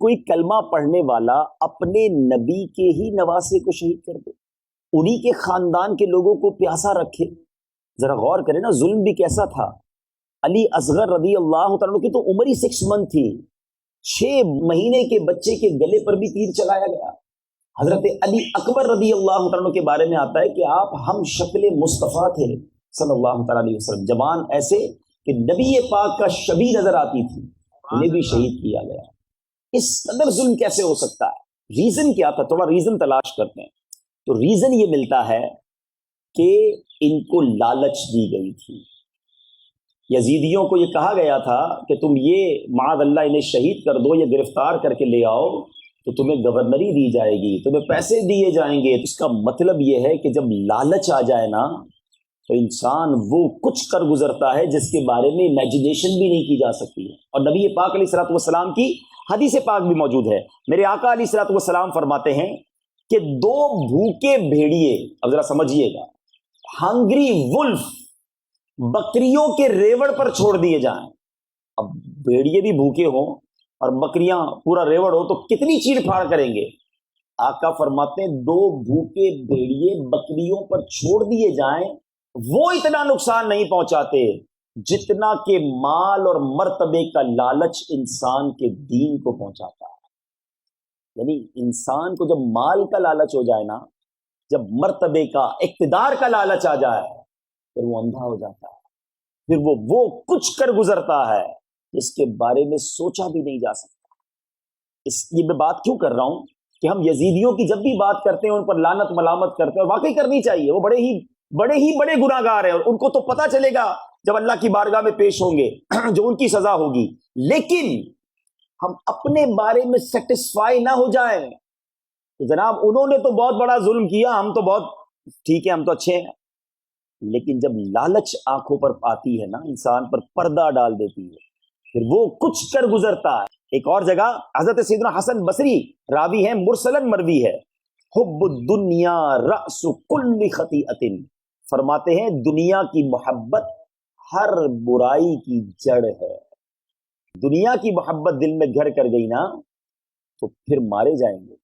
کوئی کلمہ پڑھنے والا اپنے نبی کے ہی نواسے کو شہید کر دے، انہی کے خاندان کے لوگوں کو پیاسا رکھے. ذرا غور کریں نا، ظلم بھی کیسا تھا. علی اصغر رضی اللہ تعالیٰ کی تو عمر ہی 6 منتھ تھی، 6 مہینے کے بچے کے گلے پر بھی تیر چلایا گیا. حضرت علی اکبر رضی اللہ تعالیٰ کے بارے میں آتا ہے کہ آپ ہم شکل مصطفیٰ تھے صلی اللہ تعالیٰ علیہ وسلم، جوان ایسے کہ نبی پاک کا شبیہ نظر آتی تھی، انہیں بھی شہید کیا گیا. اس قدر ظلم کیسے ہو سکتا ہے؟ ریزن کیا تھا؟ تھوڑا ریزن تلاش کرتے ہیں. تو ریزن یہ ملتا ہے کہ ان کو لالچ دی گئی تھی. یزیدیوں کو یہ کہا گیا تھا کہ تم یہ معاذ اللہ انہیں شہید کر دو، یہ گرفتار کر کے لے آؤ تو تمہیں گورنری دی جائے گی، تمہیں پیسے دیے جائیں گے. اس کا مطلب یہ ہے کہ جب لالچ آ جائے نا تو انسان وہ کچھ کر گزرتا ہے جس کے بارے میں امیجنیشن بھی نہیں کی جا سکتی ہے. اور نبی پاک علیہ الصلوۃ والسلام کی حدیث پاک بھی موجود ہے. میرے آقا علیہ الصلوۃ والسلام فرماتے ہیں کہ 2 بھوکے بھیڑیے، اب ذرا سمجھیے گا، ہنگری ولف بکریوں کے ریوڑ پر چھوڑ دیے جائیں. اب بھیڑیے بھی بھوکے ہوں اور بکریاں پورا ریوڑ ہو تو کتنی چیڑ پھاڑ کریں گے. آقا فرماتے ہیں 2 بھوکے بھیڑیے بکریوں پر چھوڑ دیے جائیں، وہ اتنا نقصان نہیں پہنچاتے جتنا کہ مال اور مرتبے کا لالچ انسان کے دین کو پہنچاتا ہے. یعنی انسان کو جب مال کا لالچ ہو جائے نا، جب مرتبے کا، اقتدار کا لالچ آ جائے، پھر وہ اندھا ہو جاتا ہے. پھر وہ کچھ کر گزرتا ہے جس کے بارے میں سوچا بھی نہیں جا سکتا. اس لیے میں بات کیوں کر رہا ہوں کہ ہم یزیدیوں کی جب بھی بات کرتے ہیں ان پر لعنت ملامت کرتے ہیں، اور واقعی کرنی چاہیے. وہ بڑے گناہ گار ہیں، اور ان کو تو پتہ چلے گا جب اللہ کی بارگاہ میں پیش ہوں گے جو ان کی سزا ہوگی. لیکن ہم اپنے بارے میں سیٹسفائی نہ ہو جائیں کہ جناب انہوں نے تو بہت بڑا ظلم کیا، ہم تو بہت ٹھیک ہے، ہم تو اچھے ہیں. لیکن جب لالچ آنکھوں پر آتی ہے نا، انسان پر پردہ ڈال دیتی ہے، پھر وہ کچھ کر گزرتا ہے. ایک اور جگہ حضرت سیدنا حسن بصری راوی ہیں، مرسلن مروی ہے، حب الدنیا رأس کل خطیئۃ، فرماتے ہیں دنیا کی محبت ہر برائی کی جڑ ہے. دنیا کی محبت دل میں گھر کر گئی نا تو پھر مارے جائیں گے.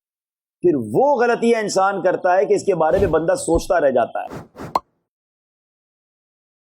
پھر وہ غلطیاں انسان کرتا ہے کہ اس کے بارے میں بندہ سوچتا رہ جاتا ہے.